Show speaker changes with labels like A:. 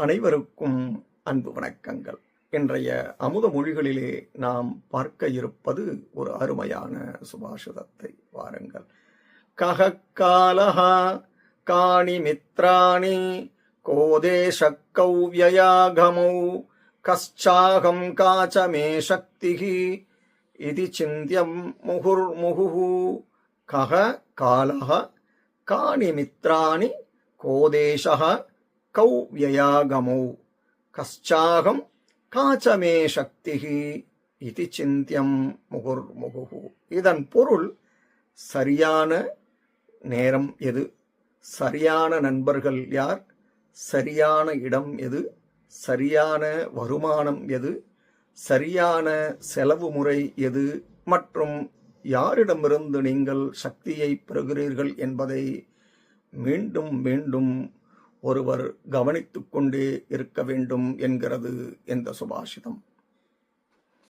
A: அனைவருக்கும் அன்பு வணக்கங்கள். இன்றைய அமுத மொழிகளிலே நாம் பார்க்க இருப்பது ஒரு அருமையான சுபாஷிதத்தை. வாருங்கள். கஹக்காலஹா காணி மித்ராணி கோதேஷக் கௌவ்யயாகமௌ கச்சாகம் காச்சமே சக்திஹி இதி சிந்தியம் முகுர்முகுஹு. கஹ காலஹ காணி மித்ராணி கோதேஷஹ கௌவ்யயாகமௌ கச்சாகம் காச்சமே சக்திஹி இதி சிந்தியம் முகுர்முகுஹு. இதன் பொருள், சரியான நேரம் எது, சரியான நண்பர்கள் யார், சரியான இடம் எது, சரியான வருமானம் எது, சரியான செலவு முறை எது மற்றும் யாரிடமிருந்து நீங்கள் சக்தியை பெறுகிறீர்கள் என்பதை மீண்டும் மீண்டும் ஒருவர் கவனித்துக் கொண்டே இருக்க வேண்டும் என்கிறது இந்த சுபாஷிதம்.